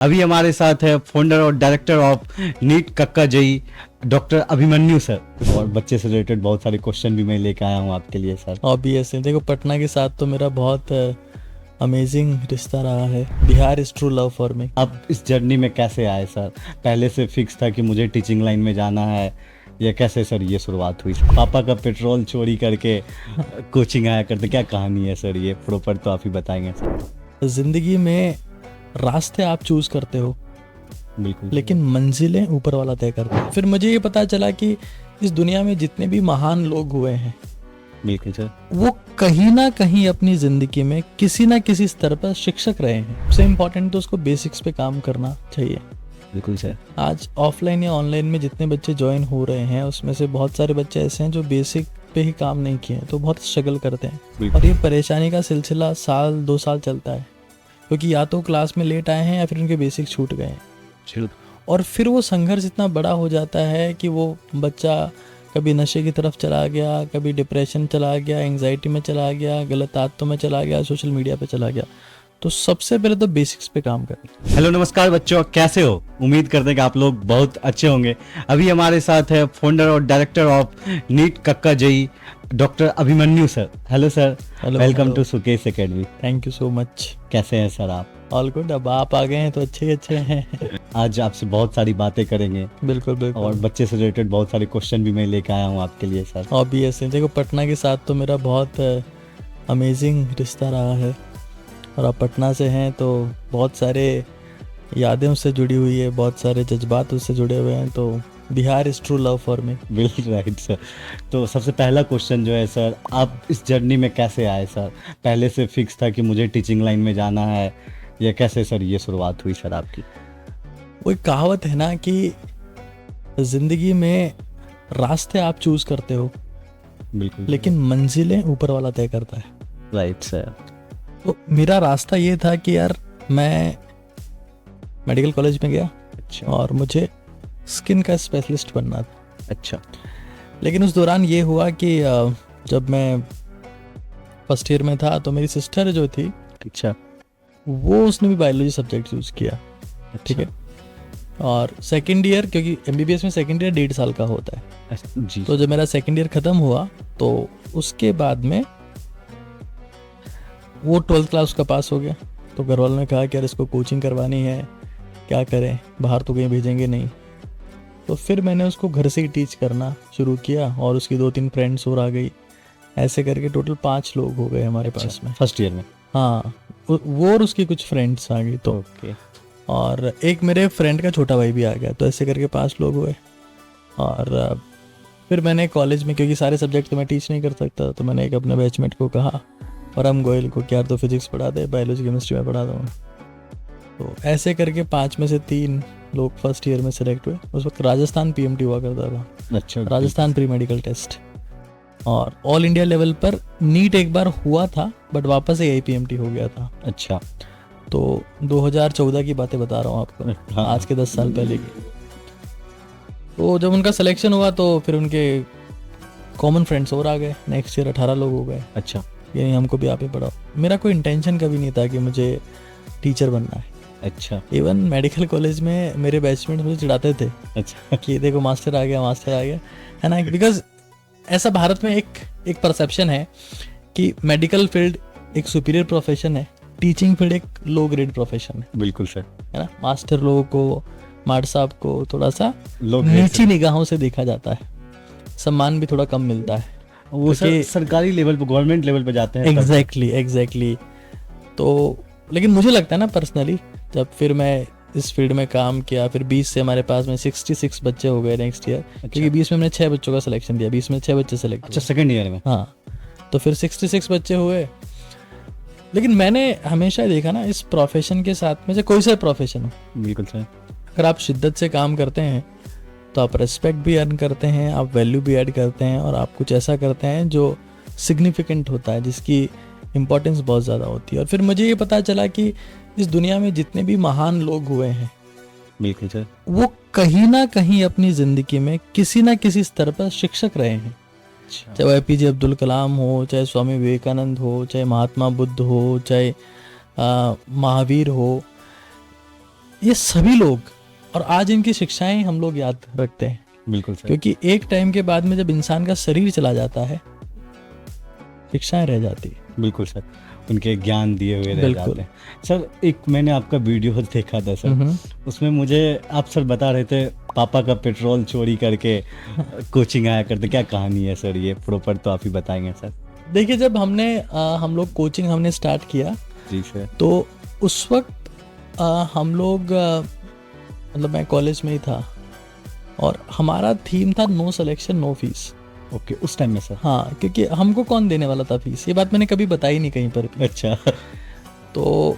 अभी हमारे साथ है फाउंडर और डायरेक्टर ऑफ नीट कक्का जेई डॉक्टर अभिमन्यु सर। और बच्चे से रिलेटेड बहुत सारे क्वेश्चन भी मैं लेकर आया हूँ आपके लिए सर। ऑब्वियसली देखो, पटना के साथ तो मेरा बहुत अमेजिंग रिश्ता रहा है। Bihar is true love for me. आप इस जर्नी में कैसे आए सर? पहले से फिक्स था कि मुझे टीचिंग लाइन में जाना है, या कैसे सर ये शुरुआत हुई? पापा का पेट्रोल चोरी करके कोचिंग आया करते, क्या कहानी है सर? ये प्रॉपर तो आप ही बताएंगे सर। जिंदगी में रास्ते आप चूज करते हो, बिल्कुल, लेकिन मंजिलें ऊपर वाला तय करता है। फिर मुझे ये पता चला कि इस दुनिया में जितने भी महान लोग हुए हैं, बिल्कुल सर। वो कहीं ना कहीं अपनी जिंदगी में किसी ना किसी स्तर पर शिक्षक रहे हैं। सबसे इम्पोर्टेंट तो उसको बेसिक्स पे काम करना चाहिए। बिल्कुल सर। आज ऑफलाइन या ऑनलाइन में जितने बच्चे ज्वाइन हो रहे हैं, उसमें से बहुत सारे बच्चे ऐसे हैं जो बेसिक पे ही काम नहीं किए हैं, तो बहुत स्ट्रगल करते हैं। और ये परेशानी का सिलसिला साल 2 साल चलता है, क्योंकि या तो क्लास में लेट आए हैं या फिर उनके बेसिक छूट गए हैं। और फिर वो संघर्ष इतना बड़ा हो जाता है कि वो बच्चा कभी नशे की तरफ चला गया, कभी डिप्रेशन चला गया, एंग्जाइटी में चला गया, गलत आदतों में चला गया, सोशल मीडिया पे चला गया। तो सबसे पहले तो बेसिक्स पे काम करें। हेलो नमस्कार बच्चों, कैसे हो? उम्मीद करते हैं कि आप लोग बहुत अच्छे होंगे। अभी हमारे साथ है फाउंडर और डायरेक्टर ऑफ नीट कक्का JEE doctor Abhimanyu sir. Hello sir, welcome to Sukesh academy. Thank you so much. कैसे हैं सर आप? All good. अब आप आ गए हैं तो अच्छे ही अच्छे हैं। आज आपसे बहुत सारी बातें करेंगे। बिल्कुल बिल्कुल। और बच्चे से रिलेटेड बहुत सारे क्वेश्चन भी मैं लेकर आया हूँ आपके लिए सर। ऑब्वियसली देखो, पटना के साथ तो मेरा बहुत अमेजिंग रिश्ता रहा है। और आप पटना से हैं तो बहुत सारे यादें उससे जुड़ी हुई है, बहुत सारे जज्बात उससे जुड़े हुए हैं। तो Bihar is true love for me. बिल्कुल राइट सर। तो सबसे पहला क्वेश्चन जो है सर, आप इस जर्नी में कैसे आए सर? पहले से फिक्स था कि मुझे टीचिंग लाइन में जाना है, या कैसे सर ये शुरुआत हुई सर आपकी? वो एक कहावत है ना कि जिंदगी में रास्ते आप चूज करते हो, बिल्कुल, लेकिन मंजिलें ऊपर वाला तय करता है। Right sir. तो मेरा रास्ता ये था कि यार मैं मेडिकल कॉलेज में गया। अच्छा। और मुझे स्किन का स्पेशलिस्ट बनना था। अच्छा। लेकिन उस दौरान ये हुआ कि जब मैं फर्स्ट ईयर में था तो मेरी सिस्टर जो थी, अच्छा, वो उसने भी बायोलॉजी सब्जेक्ट चूज किया। ठीक है। और सेकेंड ईयर, क्योंकि एमबीबीएस में सेकेंड ईयर 1.5 साल का होता है जी। तो जब मेरा सेकेंड ईयर खत्म हुआ तो उसके बाद में वो 12th क्लास का पास हो गया। तो घर वालों ने कहा कि यार इसको कोचिंग करवानी है, क्या करें, बाहर तो कहीं भेजेंगे नहीं। तो फिर मैंने उसको घर से ही टीच करना शुरू किया, और उसकी 2-3 फ्रेंड्स और आ गई। ऐसे करके टोटल 5 लोग हो गए हमारे पास में फर्स्ट ईयर में। हाँ, वो और उसकी कुछ फ्रेंड्स आ गई। तो ओके। और एक मेरे फ्रेंड का छोटा भाई भी आ गया। तो ऐसे करके 5 लोग हुए। और फिर मैंने कॉलेज में, क्योंकि सारे सब्जेक्ट तो मैं टीच नहीं कर सकता, तो मैंने एक अपने बैचमेट को कहा, परम गोयल को, कि यार तो फिजिक्स पढ़ा दे, बायोलॉजी केमिस्ट्री में पढ़ा दूँगा। तो ऐसे करके 5 में से 3 लोग फर्स्ट ईयर में सेलेक्ट हुए। उस वक्त राजस्थान पीएमटी हुआ करता था। अच्छा। Rajasthan pre medical test. और ऑल इंडिया लेवल पर नीट एक बार हुआ था, बट वापस से AIPMT हो गया था। अच्छा। तो 2014 की बातें बता रहा हूँ आपको। हाँ। आज के 10 साल पहले की। तो जब उनका सिलेक्शन हुआ तो फिर उनके कॉमन फ्रेंड्स और आ गए। नेक्स्ट ईयर 18 लोग हो गए। अच्छा। यानी हमको भी आप ही पढ़ाओ। मेरा कोई इंटेंशन कभी नहीं था कि मुझे टीचर बनना है। अच्छा। इवन मेडिकल कॉलेज में मेरे बैचमेट मुझे चिढ़ाते थे। अच्छा। कि देखो मास्टर आ गया, मास्टर आ गया, है ना। बिकॉज ऐसा भारत में एक परसेप्शन है कि मेडिकल फील्ड एक सुपीरियर प्रोफेशन है, टीचिंग फील्ड एक लो ग्रेड प्रोफेशन है। बिल्कुल सर। है ना। मास्टर लोगों को, मार्ड साहब को थोड़ा सा लोग नीची निगाहों से देखा जाता है, सम्मान भी थोड़ा कम मिलता है। वो सर सरकारी लेवल पे, गवर्नमेंट लेवल पे जाते हैं। एग्जैक्टली। तो लेकिन मुझे लगता है ना पर्सनली, जब फिर मैं इस फील्ड में काम किया, फिर 20 से हमारे पास में 66 बच्चे हो गए नेक्स्ट ईयर। क्योंकि 20 में हमने 6 बच्चों का सिलेक्शन दिया, 20 में 6 बच्चे सेलेक्ट। अच्छा, सेकंड ईयर में। हाँ, तो फिर 66 बच्चे हुए। लेकिन मैंने हमेशा देखा ना, इस प्रोफेशन के साथ में से कोई सा प्रोफेशन हो, बिल्कुल सर, अगर आप शिद्दत से काम करते हैं तो आप रेस्पेक्ट भी अर्न करते हैं, आप वैल्यू भी ऐड करते हैं, और आप कुछ ऐसा करते हैं जो सिग्निफिकेंट होता है, जिसकी इम्पोर्टेंस बहुत ज़्यादा होती है। और फिर मुझे ये पता चला कि इस दुनिया में जितने भी महान लोग हुए हैं, बिल्कुल सर, वो कहीं ना कहीं अपनी ज़िंदगी में किसी ना किसी स्तर पर शिक्षक रहे हैं। चाहे वो APJ अब्दुल कलाम हो, चाहे स्वामी विवेकानंद हो, चाहे महात्मा बुद्ध हो, चाहे महावीर हो। ये सभी लोग, और आज इनकी शिक्षाएं हम लोग याद रखते हैं, बिल्कुल सर। क्योंकि एक टाइम के बाद में जब इंसान का शरीर चला जाता है, शिक्षाएं रह जाती है। बिल्कुल सर, उनके ज्ञान दिए हुए रह बिल्कुल। जाते हैं। सर एक मैंने आपका वीडियो देखा था सर, उसमें मुझे आप सर बता रहे थे पापा का पेट्रोल चोरी करके कोचिंग आया करते, क्या कहानी है सर ये प्रॉपर तो आप ही बताएंगे सर। देखिए, जब हम लोग कोचिंग हमने स्टार्ट किया, जी सर। तो उस वक्त हम लोग मतलब मैं कॉलेज में ही था और हमारा थीम था no selection no fees. Okay, उस टाइम में सर। हाँ, क्योंकि हमको कौन देने वाला था फीस, ये बात मैंने कभी बताई नहीं कहीं पर भी। अच्छा। तो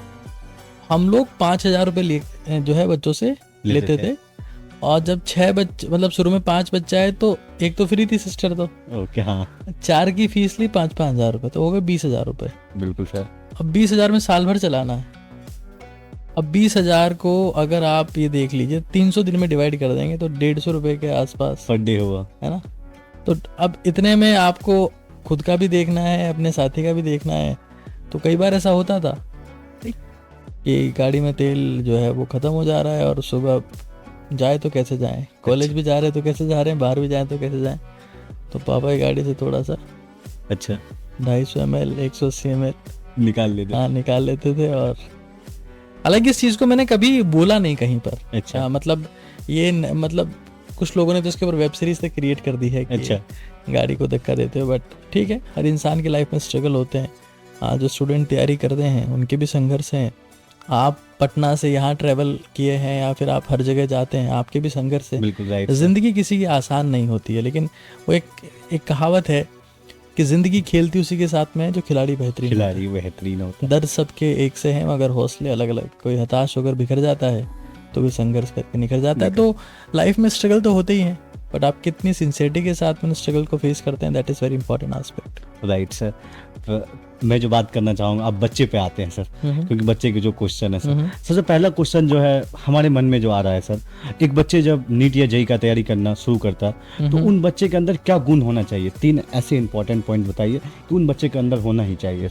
हम लोग 5,000 रुपये जो है बच्चों से लेते थे। और जब 6 बच्चे, मतलब शुरू में 5 बच्चे आए तो एक तो फ्री थी सिस्टर, तो ओके हाँ 4 की फीस ली 5,000 रुपये, तो हो गए 20,000 रुपये। बिल्कुल सर। अब 20,000 में साल भर चलाना है। अब 20,000 को अगर आप ये देख लीजिए 300 दिन में डिवाइड कर देंगे तो 150 रुपये के आसपास पर डे हुआ है ना। तो अब इतने में आपको खुद का भी देखना है, अपने साथी का भी देखना है। तो कई बार ऐसा होता था कि गाड़ी में तेल जो है वो ख़त्म हो जा रहा है और सुबह जाए तो कैसे जाएं, कॉलेज भी जा रहे हैं तो कैसे जा रहे हैं, बाहर भी जाएं तो कैसे जाएं। तो पापा की गाड़ी से थोड़ा सा अच्छा 250 ml 180 ml निकाल लेते। हाँ निकाल लेते थे। और हालांकि इस चीज़ को मैंने कभी बोला नहीं कहीं पर। अच्छा। मतलब ये मतलब कुछ लोगों ने तो इसके ऊपर वेब सीरीज तक क्रिएट कर दी है कि अच्छा। गाड़ी को धक्का देते हो, बट ठीक है, हर इंसान की लाइफ में स्ट्रगल होते हैं। जो स्टूडेंट तैयारी करते हैं उनके भी संघर्ष हैं। आप पटना से यहाँ ट्रैवल किए हैं या फिर आप हर जगह जाते हैं, आपके भी संघर्ष है। बिल्कुल राइट। जिंदगी किसी की आसान नहीं होती है, लेकिन वो एक कहावत है कि जिंदगी खेलती उसी के साथ में है जो खिलाड़ी बेहतरीन होता है। खिलाड़ी बेहतरीन होता है। दर्द सबके एक से हैं मगर हौसले अलग अलग। कोई हताश होकर बिखर जाता है तो भी संघर्ष करके निकल जाता है। तो लाइफ में स्ट्रगल तो होते ही हैं, बट आप कितनी सिंसियरिटी के साथ में स्ट्रगल को फेस करते हैं, that is very important aspect. Right sir. मैं जो बात करना चाहूँगा, आप बच्चे पे आते हैं सर, क्योंकि बच्चे के जो क्वेश्चन है सर, सबसे पहला क्वेश्चन जो है हमारे मन में जो आ रहा है सर, एक बच्चे जब नीट या जेईई का तैयारी करना शुरू करता है तो उन बच्चे के अंदर क्या गुण होना चाहिए? 3 ऐसे इंपॉर्टेंट पॉइंट बताइए कि उन बच्चे के अंदर होना ही चाहिए।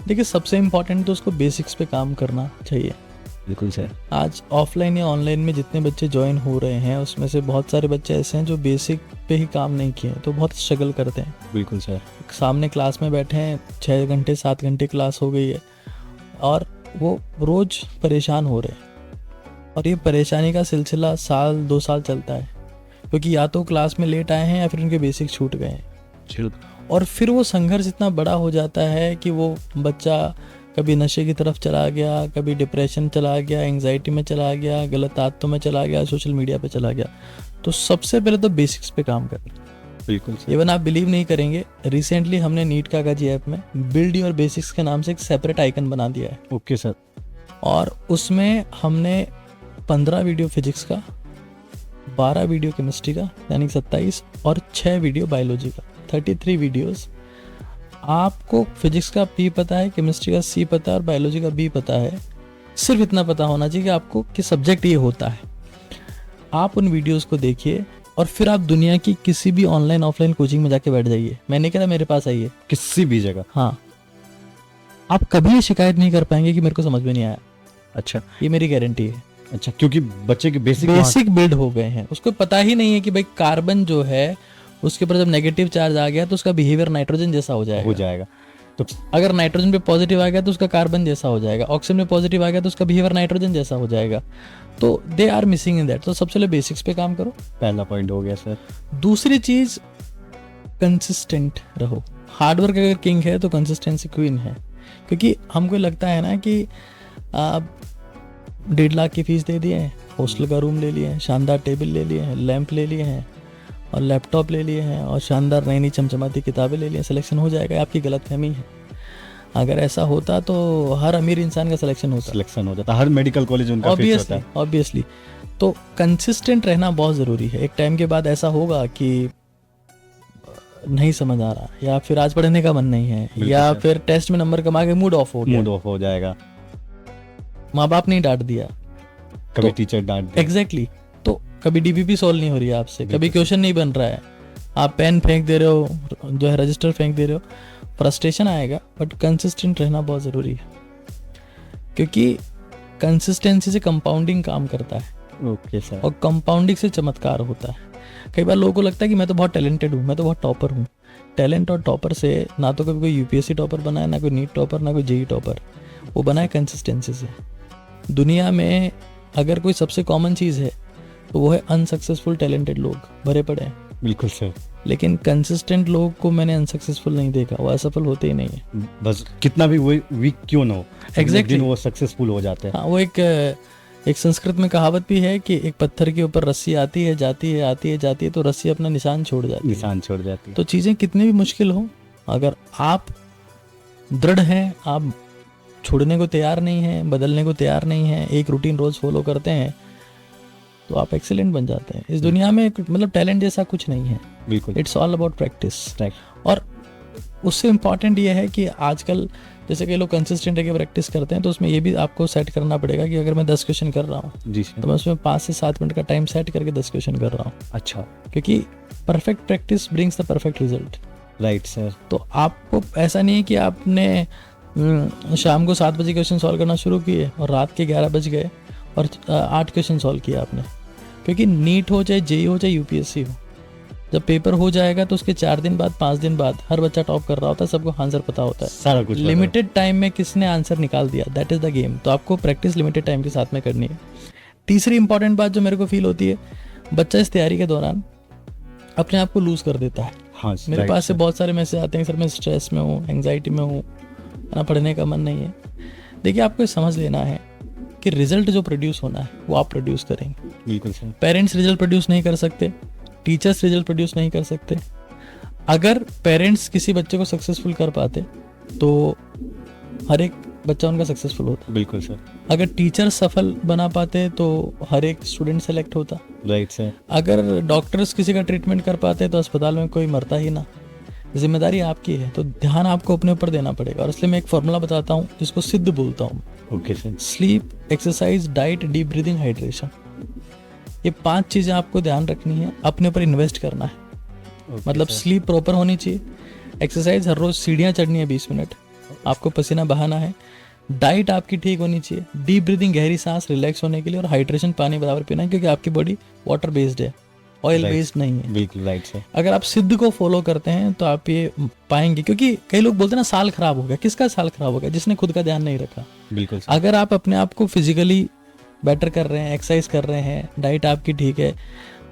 देखिए, सबसे इम्पोर्टेंट तो उसको बेसिक्स पे काम करना चाहिए। बिल्कुल सर। आज ऑफलाइन या ऑनलाइन में जितने बच्चे ज्वाइन हो रहे हैं उसमें से बहुत सारे बच्चे ऐसे हैं जो बेसिक पे ही काम नहीं किए, तो बहुत स्ट्रगल करते हैं। बिल्कुल सर। सामने क्लास में बैठे हैं, 6 घंटे 7 घंटे क्लास हो गई है और वो रोज़ परेशान हो रहे हैं। और ये परेशानी का सिलसिला साल 2 साल चलता है, क्योंकि या तो क्लास में लेट आए हैं या फिर उनके बेसिक छूट गए हैं। और फिर वो संघर्ष इतना बड़ा हो जाता है कि वो बच्चा कभी नशे की तरफ चला गया, कभी डिप्रेशन चला गया, एंग्जाइटी में चला गया, गलत आदतों में चला गया, सोशल मीडिया पे चला गया। तो सबसे पहले तो बेसिक्स पे काम करें। बिल्कुल सर। इवन आप बिलीव नहीं करेंगे, रिसेंटली हमने नीट कागजी ऐप में बिल्ड योर बेसिक्स के नाम से एक सेपरेट आइकन बना दिया है। Okay sir. और उसमें हमने 15 वीडियो फिजिक्स का, 12 वीडियो केमिस्ट्री का यानी 27 और 6 वीडियो बायोलॉजी का, 33 वीडियोस। आपको फिजिक्स का पी पता है, केमिस्ट्री का सी पता है और बायोलॉजी का बी पता है। सिर्फ इतना पता होना चाहिए कि आपको कि सब्जेक्ट ये होता है। आप उन वीडियोस को देखिए और फिर आप दुनिया की किसी भी ऑनलाइन ऑफलाइन कोचिंग में जाके बैठ जाइए। मैं नहीं कह रहा मेरे पास आइए, किसी भी जगह। हाँ, आप कभी ये शिकायत नहीं कर पाएंगे कि मेरे को समझ में नहीं आया। अच्छा, ये मेरी गारंटी है। अच्छा, क्योंकि बच्चे के बेसिक बिल्ड हो गए हैं, उसको पता ही नहीं है कि भाई कार्बन जो है उसके ऊपर जब नेगेटिव चार्ज आ गया तो उसका बिहेवियर नाइट्रोजन जैसा हो जाएगा। तो अगर नाइट्रोजन पे पॉजिटिव आ गया तो उसका कार्बन जैसा हो जाएगा, ऑक्सीजन पे पॉजिटिव आ गया तो उसका बिहेवियर नाइट्रोजन जैसा हो जाएगा। तो they are missing in that. तो सबसे पहले बेसिक्स पे काम करो, पहला पॉइंट हो गया सर। दूसरी चीज कंसिस्टेंट रहो। हार्डवर्क अगर किंग है तो कंसिस्टेंसी क्वीन है। क्योंकि हमको लगता है ना कि आप 1.5 लाख की फीस दे दिए हैं, हॉस्टल का रूम ले लिए हैं, शानदार टेबल ले लिए हैं, लैंप ले लिए हैं और लैपटॉप ले लिए हैं और शानदार नई नई चमचमाती किताबें ले लिए, सिलेक्शन हो जाएगा। आपकी गलतफहमी है। अगर ऐसा होता तो हर अमीर इंसान का सिलेक्शन हो जाता, हर मेडिकल कॉलेज उनका फिक्स होता है। ऑब्वियसली। तो कंसिस्टेंट रहना बहुत ज़रूरी है। एक टाइम के बाद ऐसा होगा कि नहीं समझ आ रहा, या फिर आज पढ़ने का मन नहीं है, या फिर टेस्ट में नंबर कमा के मूड ऑफ हो जाएगा। माँ बाप ने डांट दिया, कभी टीचर डांट दिया। एग्जैक्टली। तो कभी डीबीपी सॉल्व नहीं हो रही है आपसे, कभी क्वेश्चन नहीं बन रहा है, आप पेन फेंक दे रहे हो, जो है रजिस्टर फेंक दे रहे हो, फ्रस्ट्रेशन आएगा। बट कंसिस्टेंट रहना बहुत ज़रूरी है, क्योंकि कंसिस्टेंसी से कंपाउंडिंग काम करता है ओके सर। और कंपाउंडिंग से चमत्कार होता है। कई बार लोगों को लगता है कि मैं तो बहुत टैलेंटेड हूँ, मैं तो बहुत टॉपर हूँ। टैलेंट और टॉपर से ना तो कभी कोई यूपीएससी टॉपर बना है, ना कोई नीट टॉपर, ना कोई जेई टॉपर, वो बना है कंसिस्टेंसी से। दुनिया में अगर कोई सबसे कॉमन चीज़ है तो वो है अनसक्सेसफुल टैलेंटेड लोग भरे पड़े हैं, बिल्कुल सर। लेकिन कंसिस्टेंट लोग को मैंने अनसक्सेसफुल नहीं देखा, वो असफल होते ही नहीं है। बस कितना भी वो वीक क्यों ना हो, एक Exactly. दिन वो सक्सेसफुल हो जाते हैं। हाँ, वो एक संस्कृत में कहावत भी है कि एक पत्थर के ऊपर रस्सी आती है, जाती है, आती है, जाती है, तो रस्सी अपना निशान छोड़ जाती है। निशान छोड़ जाती है। तो चीज़ें कितनी भी मुश्किल हो, अगर आप दृढ़ हैं, आप छोड़ने को तैयार नहीं हैं, बदलने को तैयार नहीं हैं, एक रूटीन रोज फॉलो करते हैं, तो आप एक्सीलेंट बन जाते हैं। इस दुनिया में मतलब टैलेंट जैसा कुछ नहीं है, बिल्कुल। It's all about practice. Right. और उससे इम्पॉर्टेंट ये है कि आजकल जैसे कि लोग कंसिस्टेंट रह के प्रैक्टिस करते हैं, तो उसमें ये भी आपको सेट करना पड़ेगा कि अगर मैं 10 क्वेश्चन कर रहा हूँ जी सर। तो मैं उसमें 5 से 7 मिनट का टाइम सेट करके 10 क्वेश्चन कर रहा हूँ, अच्छा। क्योंकि perfect practice brings the perfect result. Right sir. तो आपको ऐसा नहीं है कि आपने शाम को 7 बजे क्वेश्चन सॉल्व करना शुरू किए और रात के 11 बज गए और 8 क्वेश्चन सॉल्व किया आपने, क्योंकि नीट हो चाहे जेई हो चाहे यूपीएससी हो, जब पेपर हो जाएगा तो उसके 4 दिन बाद 5 दिन बाद हर बच्चा टॉप कर रहा होता है, सबको आंसर पता होता है, सारा कुछ लिमिटेड टाइम में किसने आंसर निकाल दिया, दैट इज द गेम। तो आपको प्रैक्टिस लिमिटेड टाइम के साथ में करनी है। तीसरी इंपॉर्टेंट बात जो मेरे को फील होती है, बच्चा इस तैयारी के दौरान अपने आप को लूज कर देता है। हाँ, मेरे right पास से sir. बहुत सारे मैसेज आते हैं, सर मैं स्ट्रेस में हूँ, एंग्जाइटी में हूँ, ना पढ़ने का मन नहीं है। देखिए, आपको समझ लेना है कि रिजल्ट जो प्रोड्यूस होना है वो आप प्रोड्यूस करेंगे। बिल्कुल सर। पेरेंट्स रिजल्ट प्रोड्यूस नहीं कर सकते, टीचर्स रिजल्ट प्रोड्यूस नहीं कर सकते। अगर पेरेंट्स किसी बच्चे को सक्सेसफुल कर पाते तो हर एक बच्चा उनका सक्सेसफुल होता। बिल्कुल सर। अगर टीचर सफल बना पाते तो हर एक स्टूडेंट सेलेक्ट होता। Right sir. अगर डॉक्टर्स किसी का ट्रीटमेंट कर पाते तो अस्पताल में कोई मरता ही ना। जिम्मेदारी आपकी है, तो ध्यान आपको अपने ऊपर देना पड़ेगा। और इसलिए मैं एक फॉर्मूला बताता हूँ जिसको सिद्ध बोलता हूँ। Okay sir. Sleep, exercise, diet, deep breathing, hydration, ये 5 चीज़ें आपको ध्यान रखनी है, अपने ऊपर इन्वेस्ट करना है। मतलब स्लीप प्रॉपर होनी चाहिए, एक्सरसाइज हर रोज सीढ़ियाँ चढ़नी है 20 मिनट, आपको पसीना बहाना है, डाइट आपकी ठीक होनी चाहिए, डीप ब्रीदिंग गहरी सांस रिलैक्स होने के लिए, और हाइड्रेशन पानी बराबर पीना है, क्योंकि आपकी बॉडी वाटर बेस्ड है, ऑयल बेस्ड नहीं है। बिल्कुल राइट सर। अगर आप सिद्ध को फॉलो करते हैं तो आप ये पाएंगे, क्योंकि कई लोग बोलते हैं ना साल खराब हो गया। किसका साल खराब हो गया? जिसने खुद का ध्यान नहीं रखा। बिल्कुल सर। अगर आप अपने आप को फिजिकली बेटर कर रहे हैं, एक्सरसाइज कर रहे हैं, डाइट आपकी ठीक है,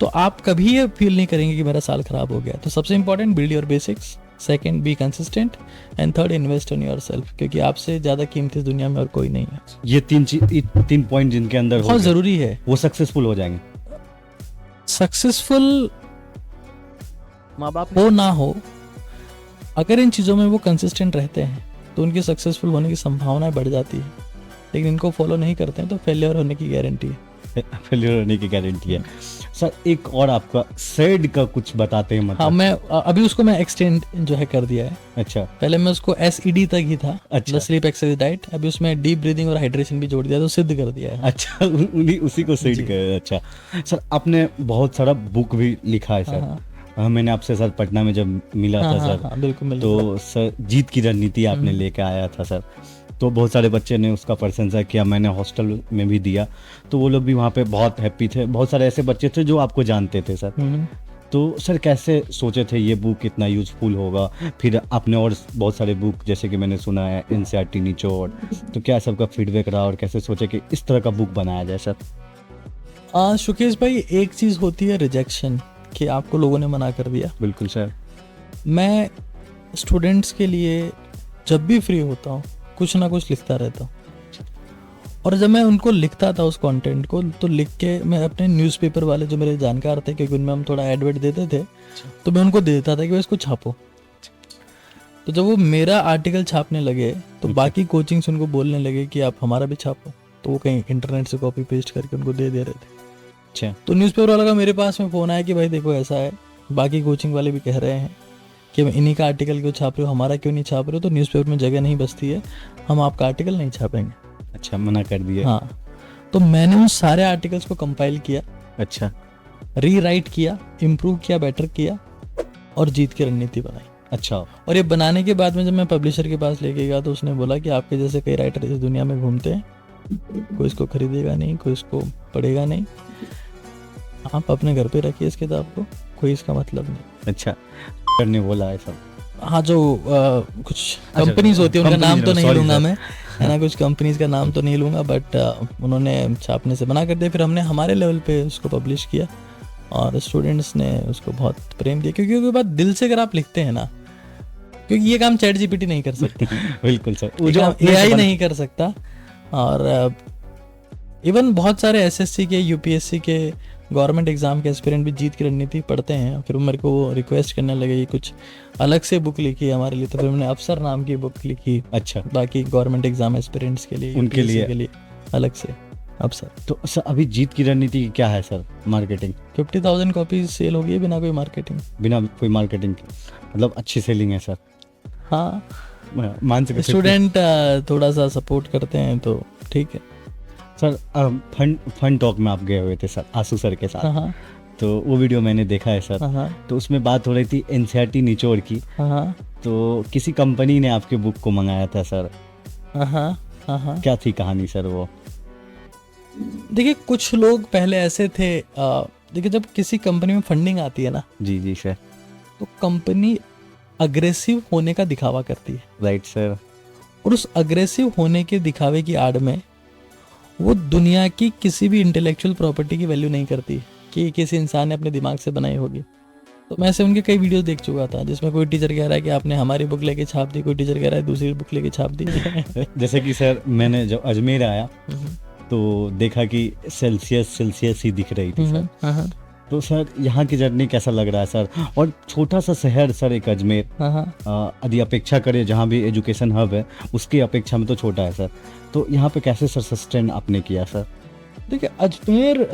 तो आप कभी ये फील नहीं करेंगे कि मेरा साल खराब हो गया। तो सबसे important, build your basics, second be consistent, and third invest on yourself, क्योंकि आपसे ज्यादा कीमती इस दुनिया में और कोई नहीं है। ये 3 पॉइंट जिनके अंदर बहुत जरूरी है, वो सक्सेसफुल हो जाएंगे। सक्सेसफुल माँ बाप हो ना हो, अगर इन चीज़ों में वो कंसिस्टेंट रहते हैं तो उनकी सक्सेसफुल होने की संभावना बढ़ जाती है। लेकिन इनको फॉलो नहीं करते हैं तो फेलियर होने की गारंटी है। फेलियर होने की गारंटी है। सर एक और आपका सेड का कुछ बताते हैं मतलब। हाँ, मैं अभी उसको मैं एक्सटेंड जो है कर दिया है। अच्छा। पहले मैं उसको SED तक ही था, अच्छा। Sleep, exercise, diet. अभी उसमें डीप ब्रीदिंग और हाइड्रेशन भी जोड़ दिया, तो सिद्ध कर दिया है। अच्छा, उसी को सेड कर। अच्छा सर, आपने बहुत सारा बुक भी लिखा है सर। हाँ, मैंने आपसे सर पटना में जब मिला था सर, बिल्कुल तो सर जीत की रणनीति आपने लेके आया था सर, तो बहुत सारे बच्चे ने उसका प्रशंसा किया। मैंने हॉस्टल में भी दिया, तो वो लोग भी वहाँ पे बहुत हैप्पी थे। बहुत सारे ऐसे बच्चे थे जो आपको जानते थे सर। तो सर कैसे सोचे थे ये बुक इतना यूजफुल होगा? फिर आपने और बहुत सारे बुक, जैसे कि मैंने सुना है NCERT, निचोड़, तो क्या सबका फीडबैक रहा और कैसे सोचे कि इस तरह का बुक बनाया जाए सर? शुकेश भाई, एक चीज़ होती है रिजेक्शन, कि आपको लोगों ने मना कर दिया। बिल्कुल सर। मैं स्टूडेंट्स के लिए जब भी फ्री होता हूँ कुछ ना कुछ लिखता रहता हूँ, और जब मैं उनको लिखता था उस कंटेंट को, तो लिख के मैं अपने न्यूज़पेपर वाले जो मेरे जानकार थे, क्योंकि उनमें हम थोड़ा एडवर्ट देते थे, तो मैं उनको दे देता था कि वो इसको छापो। तो जब वो मेरा आर्टिकल छापने लगे तो बाकी कोचिंग्स उनको बोलने लगे कि आप हमारा भी छापो, तो वो कहीं इंटरनेट से कॉपी पेस्ट करके उनको दे रहे थे। अच्छा। तो न्यूज़पेपर वाला का मेरे पास में फ़ोन आया कि भाई देखो ऐसा है, बाकी कोचिंग वाले भी कह रहे हैं कि इन्हीं का आर्टिकल क्यों छाप रहे हो, हमारा क्यों नहीं छाप रहे हो? तो न्यूज़पेपर में जगह नहीं बचती है, हम आपका आर्टिकल नहीं छापेंगे। अच्छा, मना कर दिया। हाँ, तो मैंने उन सारे आर्टिकल्स को कंपाइल किया, अच्छा, रीराइट किया, इम्प्रूव किया, बेटर किया, और जीत की रणनीति बनाई। अच्छा। और ये बनाने के बाद में जब मैं पब्लिशर के पास लेके गया तो उसने बोला कि आपके जैसे कई राइटर इस दुनिया में घूमते हैं, कोई इसको खरीदेगा नहीं, कोई इसको पढ़ेगा नहीं। आप अपने घर पे रखिए इस किताब को, कोई इसका मतलब नहीं। अच्छा, करने बोला है सब। हाँ, जो कुछ कंपनीज होती है उनका नाम तो नहीं लूँगा मैं, है ना, कुछ कंपनीज का नाम तो नहीं लूँगा, बट उन्होंने छापने से मना कर दिया। फिर हमने हमारे लेवल पे उसको पब्लिश किया और स्टूडेंट्स ने उसको बहुत प्रेम दिया, क्योंकि वो बात दिल से अगर आप लिखते हैं ना, क्योंकि ये काम चैट जीपीटी नहीं कर सकती। बिल्कुल सर, वो जो एआई नहीं कर सकता। और इवन बहुत सारे एसएससी के, यूपीएससी के, गवर्नमेंट एग्जाम के एस्पिरेंट भी जीत की रणनीति पढ़ते हैं। फिर वो मेरे को रिक्वेस्ट करने लगे कि कुछ अलग से बुक लिखी हमारे लिए, तो फिर मैंने अफसर नाम की बुक लिखी। अच्छा, बाकी गवर्नमेंट एग्जाम एस्पिरेंट्स के लिए, उनके UPSC लिए के लिए अलग से अफसर। तो सर अभी जीत की रणनीति क्या है सर? मार्केटिंग 50,000 कॉपी सेल हो गई बिना कोई मार्केटिंग। बिना कोई मार्केटिंग के, मतलब अच्छी सेलिंग है सर। हाँ, मान सकते स्टूडेंट थोड़ा सा सपोर्ट करते हैं तो ठीक है सर। फन टॉक में आप गए हुए थे सर आसू सर के साथ। हाँ तो वो वीडियो मैंने देखा है सर। हाँ तो उसमें बात हो रही थी एनसीईआरटी निचोड़ की। हाँ तो किसी कंपनी ने आपके बुक को मंगाया था सर। हाँ हाँ। क्या थी कहानी सर वो? देखिए, कुछ लोग पहले ऐसे थे, देखिए जब किसी कंपनी में फंडिंग आती है ना, जी जी सर। तो कंपनी अग्रेसिव होने का दिखावा करती है। Right sir. और उस अग्रेसिव होने के दिखावे की आड़ में वो दुनिया की किसी भी इंटेलेक्चुअल प्रॉपर्टी की वैल्यू नहीं करती कि किसी इंसान ने अपने दिमाग से बनाई होगी। तो मैं ऐसे उनके कई वीडियोस देख चुका था जिसमें कोई टीचर कह रहा है कि आपने हमारी बुक लेके छाप दी, कोई टीचर कह रहा है दूसरी बुक लेके छाप दी। जैसे कि सर मैंने जब अजमेर आया तो देखा कि सेल्सियस ही दिख रही थी सर। तो सर यहाँ की जर्नी कैसा लग रहा है सर? और छोटा सा शहर सर एक अजमेर, यदि अपेक्षा करें जहाँ भी एजुकेशन हब है उसकी अपेक्षा में तो छोटा है सर। तो यहाँ पे कैसे सर सस्टेन आपने किया सर? देखिए, अजमेर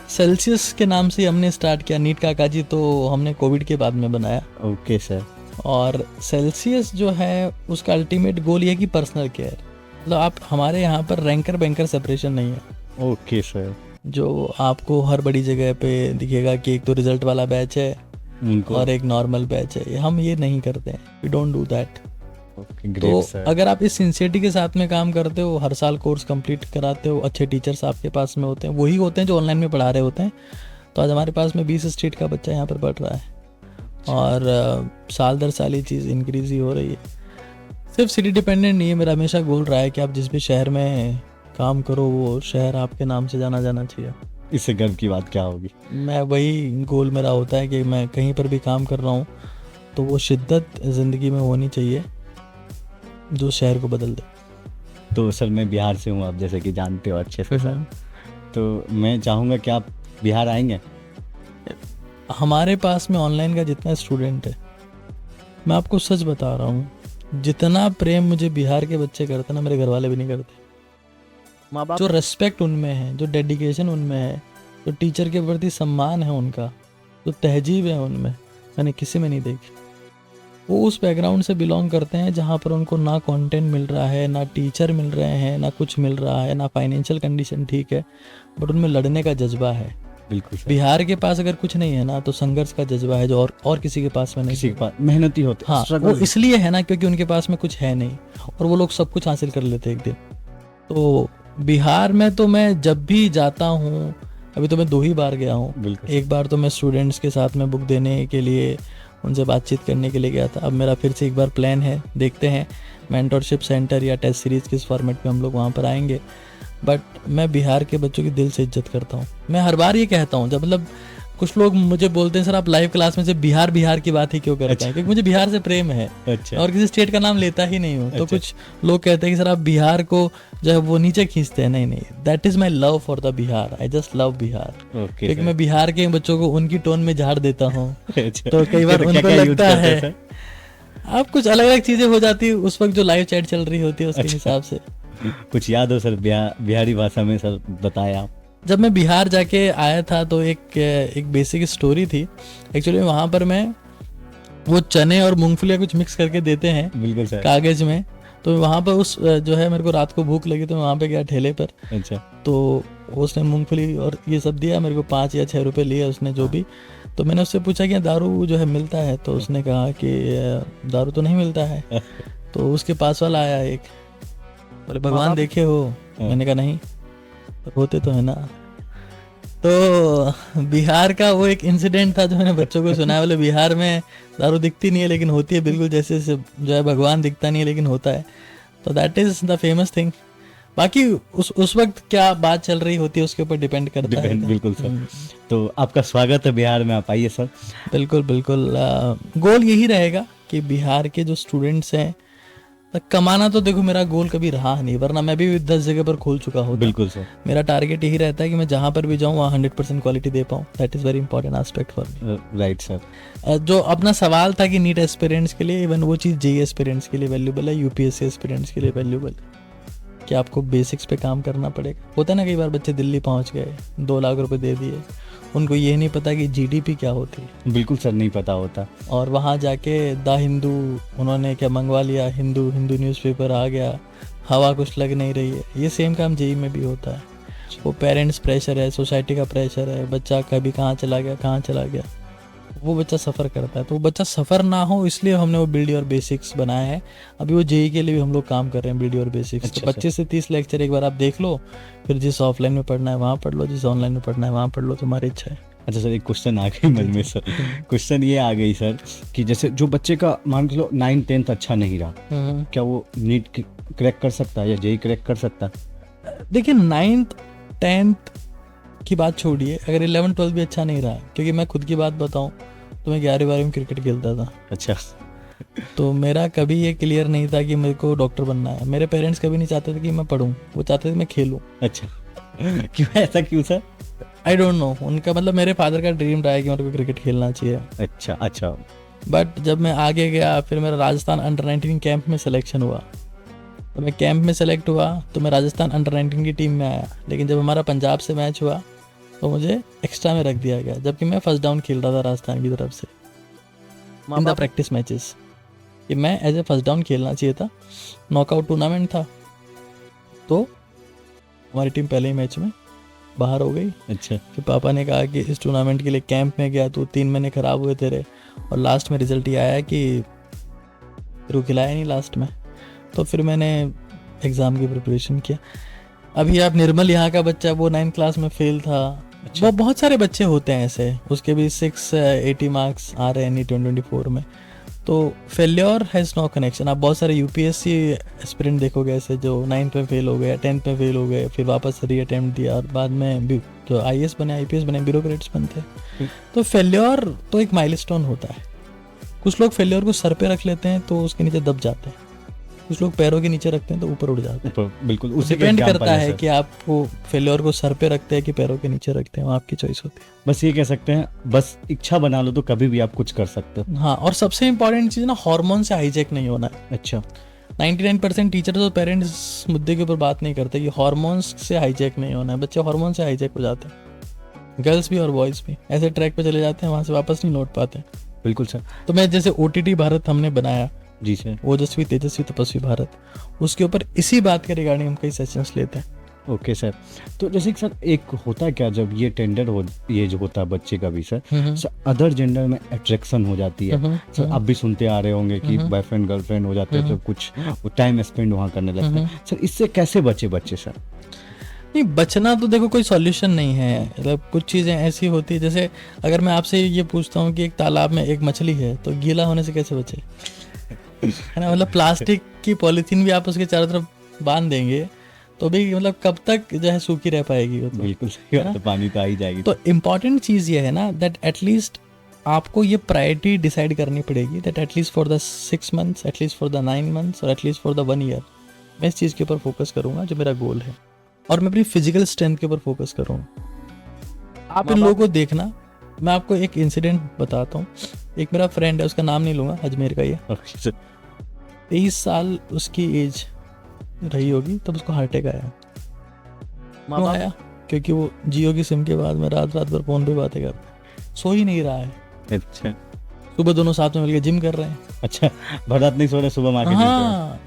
सेल्सियस के नाम से हमने स्टार्ट किया। नीट काका जी तो हमने कोविड के बाद में बनाया। Okay sir. और सेल्सियस जो है उसका अल्टीमेट गोल ये है कि पर्सनल केयर, मतलब आप हमारे यहाँ पर रैंकर बैंकर सेपरेशन नहीं है। Okay sir. जो आपको हर बड़ी जगह पे दिखेगा कि एक तो रिजल्ट वाला बैच है और एक नॉर्मल बैच है, हम ये नहीं करते हैं। We don't do that. तो अगर आप इस सिंसियरिटी के साथ में काम करते हो, हर साल कोर्स कंप्लीट कराते हो, अच्छे टीचर्स आपके पास में होते हैं, वही होते हैं जो ऑनलाइन में पढ़ा रहे होते हैं। तो आज हमारे पास में 20 स्टेट का बच्चा यहाँ पर पढ़ रहा है और साल दर साल ये चीज़ इंक्रीज ही हो रही है। सिर्फ सिटी डिपेंडेंट नहीं है। मेरा हमेशा गोल रहा है कि आप जिस भी शहर में काम करो वो शहर आपके नाम से जाना जाना चाहिए। इससे गर्व की बात क्या होगी? मैं वही गोल मेरा होता है कि मैं कहीं पर भी काम कर रहा हूँ तो वो शिद्दत ज़िंदगी में होनी चाहिए जो शहर को बदल दे। तो सर मैं बिहार से हूँ, आप जैसे कि जानते हो अच्छे से सर। तो मैं चाहूँगा कि आप बिहार आएंगे। हमारे पास में ऑनलाइन का जितना स्टूडेंट है, मैं आपको सच बता रहा हूँ, जितना प्रेम मुझे बिहार के बच्चे करते ना, मेरे घर वाले भी नहीं करते। माँ बाप जो रेस्पेक्ट उनमें है, जो डेडिकेशन उनमें है, जो टीचर के प्रति सम्मान है उनका, जो तहजीब है उनमें, मैंने किसी में नहीं देखी। वो उस बैकग्राउंड से बिलोंग करते हैं जहाँ पर उनको ना कंटेंट मिल रहा है, ना टीचर मिल रहे हैं, ना कुछ मिल रहा है, ना फाइनेंशियल कंडीशन ठीक है, बट उनमें लड़ने का जज्बा है। बिल्कुल सर। बिहार के पास अगर कुछ नहीं है ना तो संघर्ष का जज्बा है, जो और किसी के पास में नहीं। किसी के पास मेहनती होते। हाँ, वो इसलिए है ना क्योंकि उनके पास में कुछ है नहीं और वो लोग सब कुछ हासिल कर लेते एक दिन। तो बिहार में तो मैं जब भी जाता हूँ, अभी तो मैं 2 ही बार गया हूँ। एक बार तो मैं स्टूडेंट्स के साथ में बुक देने के लिए, उनसे बातचीत करने के लिए गया था। अब मेरा फिर से एक बार प्लान है, देखते हैं मेंटरशिप सेंटर या टेस्ट सीरीज़ किस फॉर्मेट में हम लोग वहाँ पर आएंगे। बट मैं बिहार के बच्चों की दिल से इज्जत करता हूँ। मैं हर बार ये कहता हूँ, जब मतलब कुछ लोग मुझे बोलते हैं सर आप लाइव क्लास में से बिहार की बात ही क्यों करते हैं, क्योंकि मुझे बिहार से प्रेम है। अच्छा। और किसी स्टेट का नाम लेता ही नहीं हूँ। तो कुछ लोग कहते हैं कि सर आप बिहार को जो है वो नीचे खींचते हैं। नहीं, that is my love for the Bihar. I just love Bihar, क्योंकि मैं बिहार के बच्चों को उनकी टोन में झाड़ देता हूँ। तो कई बार उनको लगता है आप कुछ अलग अलग चीजें हो जाती है उस वक्त जो लाइव चैट चल रही होती है उसके हिसाब से। कुछ याद हो सर बिहारी भाषा में सर बताया आप? जब मैं बिहार जाके आया था तो एक बेसिक स्टोरी थी। एक्चुअली वहाँ पर मैं वो चने और मूंगफलियाँ कुछ मिक्स करके देते हैं। बिल्कुल सर। कागज में। तो वहाँ पर उस जो है मेरे को रात को भूख लगी तो मैं वहाँ पे गया ठेले पर। अच्छा। तो उसने मूंगफली और ये सब दिया मेरे को, 5 या 6 रुपए लिए उसने जो भी। तो मैंने उससे पूछा कि दारू जो है मिलता है? तो उसने कहा कि दारू तो नहीं मिलता है। तो उसके पास वाला आया एक, बोले भगवान देखे हो मैंने कहा नहीं, होते तो है ना। तो बिहार का वो एक इंसिडेंट था जो मैंने बच्चों को सुनाया, बोले बिहार में दारू दिखती नहीं है लेकिन होती है, बिल्कुल जैसे जो है भगवान दिखता नहीं है लेकिन होता है। तो that is the famous thing. बाकी उस वक्त क्या बात चल रही होती है उसके ऊपर डिपेंड करता है। बिल्कुल सर। तो आपका स्वागत है बिहार में, आप आइए सर। बिल्कुल बिल्कुल। गोल यही रहेगा कि बिहार के जो स्टूडेंट्स हैं, कमाना तो देखो मेरा गोल कभी रहा नहीं, वरना मैं भी 10 जगह पर खोल चुका होता। बिल्कुल सर। मेरा टारगेट यही रहता है कि मैं जहाँ पर भी जाऊँ वहाँ 100% क्वालिटी दे पाऊँ। That is very important aspect for me. Right sir. जो अपना सवाल था कि नीट एस्पिरेंट्स के लिए, इवन वो चीज़ जेईई एस्पिरेंट्स के लिए वैल्यूबल है, यूपीएससी एस्पिरेंट्स के लिए वैल्यूबल है कि आपको बेसिक्स पे काम करना पड़ेगा। होता है ना, कई बार बच्चे दिल्ली पहुँच गए, 2 लाख रुपए दे दिए, उनको ये नहीं पता कि जीडीपी क्या होती है। बिल्कुल सर, नहीं पता होता। और वहाँ जाके द हिंदू उन्होंने क्या मंगवा लिया, हिंदू न्यूज़पेपर आ गया, हवा कुछ लग नहीं रही है। ये सेम काम जेईई में भी होता है। वो पेरेंट्स प्रेशर है, सोसाइटी का प्रेशर है, बच्चा कभी कहाँ चला गया, वो बच्चा सफ़र करता है। तो वो बच्चा सफ़र ना हो इसलिए हमने वो बिल्ड योर बेसिक्स बनाया है। अभी वो जेईई के लिए भी हम लोग काम कर रहे हैं, बिल्ड योर बेसिक्स। अच्छा, तो 25 से 30 लेक्चर एक बार आप देख लो, फिर जिस ऑफलाइन में पढ़ना है वहाँ पढ़ लो, जिस ऑनलाइन में पढ़ना है वहाँ पढ़ लो, तुम्हारी इच्छा है। अच्छा सर, एक क्वेश्चन आ गई मन में सर। क्वेश्चन ये आ गई सर कि जैसे जो बच्चे का मान लो 9-10 अच्छा नहीं रहा, क्या वो नीट क्रैक कर सकता है या जेईई क्रैक कर सकता है? देखिए 9th 10th की बात छोड़िए, अगर 11 12 भी अच्छा नहीं रहा, क्योंकि मैं खुद की बात बताऊं तो मैं 11वीं में क्रिकेट खेलता था। अच्छा। तो मेरा कभी ये क्लियर नहीं था कि मेरे को डॉक्टर बनना है। मेरे पेरेंट्स कभी नहीं चाहते थे कि मैं पढूं, वो चाहते थे मैं खेलूं। अच्छा। क्यों, ऐसा क्यों सर? आई डोंट नो, उनका मतलब मेरे फादर का ड्रीम रहा है कि मेरे को क्रिकेट खेलना चाहिए। अच्छा। बट जब मैं आगे गया, फिर मेरा राजस्थान अंडर 19 कैंप में सिलेक्शन हुआ। तो मैं कैंप में सेलेक्ट हुआ तो मैं राजस्थान अंडर 19 की टीम में आया। लेकिन जब हमारा पंजाब से मैच हुआ तो मुझे एक्स्ट्रा में रख दिया गया, जबकि मैं फर्स्ट डाउन खेल रहा था राजस्थान की तरफ से इन द प्रैक्टिस मैचेस, कि मैं एज ए फर्स्ट डाउन खेलना चाहिए था। नॉकआउट टूर्नामेंट था, तो हमारी टीम पहले ही मैच में बाहर हो गई। अच्छा। फिर पापा ने कहा कि इस टूर्नामेंट के लिए कैंप में गया तो 3 महीने ख़राब हुए तेरे, और लास्ट में रिजल्ट ये आया कि तेरे को खिलाया नहीं लास्ट में। तो फिर मैंने एग्ज़ाम की प्रिपरेशन किया। अभी आप निर्मल यहाँ का बच्चा, वो 9th क्लास में फेल था। अच्छा। वो बहुत सारे बच्चे होते हैं ऐसे, उसके भी 680 मार्क्स आ रहे हैं नी 2024 में। तो फेल्योर हैज़ नो कनेक्शन। आप बहुत सारे यूपीएससी एस्पिरेंट देखोगे ऐसे जो 9th में फेल हो गए, 10th में फेल हो गए, फिर वापस रीअटेम्प्ट दिया और बाद में जो आईएएस बने, आईपीएस बने, ब्यूरोक्रेट्स बनते। तो फेल्योर तो एक माइलस्टोन होता है। कुछ लोग फेल्योर को सर पे रख लेते हैं तो उसके नीचे दब जाते हैं, कुछ लोग पैरों के नीचे रखते हैं तो ऊपर उड़ जाते हैं। बिल्कुल, उसे डिपेंड करता है कि आप वो फेल्योर को सर पे रखते हैं कि पैरों के नीचे रखते हैं, वो आपकी चॉइस होती है। बस ये कह सकते हैं, बस इच्छा बना लो तो कभी भी आप कुछ कर सकते हो। हाँ, और सबसे इंपॉर्टेंट चीज़ ना, हार्मोन से हाईजैक नहीं होना है। अच्छा। 99% टीचर्स और पेरेंट्स इस मुद्दे के ऊपर बात नहीं करते कि हार्मोन्स से हाईजैक नहीं होना है। बच्चे हार्मोन से हाईजैक हो जाते हैं, गर्ल्स भी और बॉयज़ भी ऐसे ट्रैक पे चले जाते हैं, वहाँ से वापस नहीं लौट पाते। बिल्कुल सर। तो मैं जैसे OTT भारत हमने बनाया, जी सर, ओजस्वी तेजस्वी तपस्वी भारत, उसके ऊपर इसी बात के रिगार्डिंग हम कई सेशंस लेते हैं। Okay sir. तो जैसे कि सर एक होता है क्या, जब ये टेंडर हो, ये जो होता है बच्चे का भी सर अदर जेंडर में अट्रैक्शन हो जाती है सर। आप भी सुनते आ रहे होंगे कि बॉयफ्रेंड गर्लफ्रेंड हो जाते हैं, तो कुछ टाइम स्पेंड वहाँ करने लगते हैं सर। इससे कैसे बच्चे सर? नहीं, बचना तो देखो कोई सॉल्यूशन नहीं है। मतलब कुछ चीज़ें ऐसी होती है, जैसे अगर मैं आपसे ये पूछता हूँ कि एक तालाब में एक मछली है तो गीला होने से कैसे बचे, है ना। मतलब प्लास्टिक की पॉलीथीन भी आप उसके चारों तरफ बांध देंगे तो भी मतलब कब तक जो है सूखी रह पाएगी वो तो। बिल्कुल सही बात है, पानी तो आ ही जाएगी। तो इम्पॉर्टेंट चीज़ ये है ना दैट एटलीस्ट आपको ये प्रायोरिटी डिसाइड करनी पड़ेगी that at least for the 6 months, at least for the 9 months और एटलीस्ट फॉर द 1 year मैं इस चीज़ के ऊपर फोकस करूँगा जो मेरा गोल है, और मैं अपनी फिजिकल स्ट्रेंथ के ऊपर फोकस करूँगा। आप इन लोगों को देखना, मैं आपको एक इंसिडेंट बताता हूँ। एक मेरा फ्रेंड है, उसका नाम नहीं लूँगा, अजमेर का ही है। 23 साल उसकी एज रही होगी तब उसको हार्ट अटैक आया। क्यों आया? क्योंकि वो जियो की सिम के बाद में रात भर फोन पे बातें करता है, सो ही नहीं रहा है। अच्छा। सुबह दोनों साथ में मिलकर जिम कर रहे हैं। अच्छा, भर रात नहीं सो रहे, सुबह मार्केट। हाँ,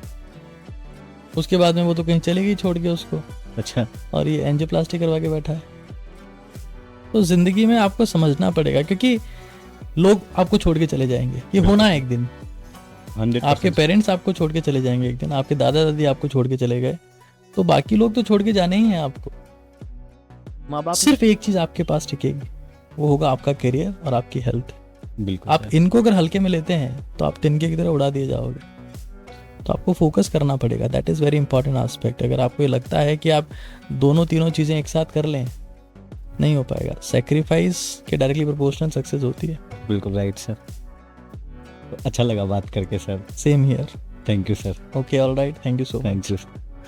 उसके बाद में वो तो कहीं चली गई छोड़ के उसको। अच्छा। और ये एंजियोप्लास्टी करवा के बैठा है। तो जिंदगी में आपको समझना पड़ेगा, क्योंकि लोग आपको छोड़ के चले जाएंगे, ये होना है एक दिन। आपके पेरेंट्स आपको छोड़ के चले जाएंगे एक दिन, आपके दादा दादी आपको छोड़ के चले गए, तो बाकी लोग तो छोड़ के जाने ही हैं आपको। माँ बाप सिर्फ एक चीज आपके पास टिकेगी, वो होगा आपका करियर और आपकी हेल्थ। बिल्कुल आप सर। इनको अगर हल्के में लेते हैं तो आप तिनके की तरह उड़ा दिए जाओगे। तो आपको फोकस करना पड़ेगा, that is very important aspect. अगर आपको ये लगता है कि आप दोनों तीनों चीज़ें एक साथ कर लें, नहीं हो पाएगा। सेक्रीफाइस के डायरेक्टली प्रोपोर्शनल सक्सेस होती है। बिल्कुल राइट सर। अच्छा लगा बात करके sir. Same here. Thank you sir. Okay, all right, thank you so much. Thank you.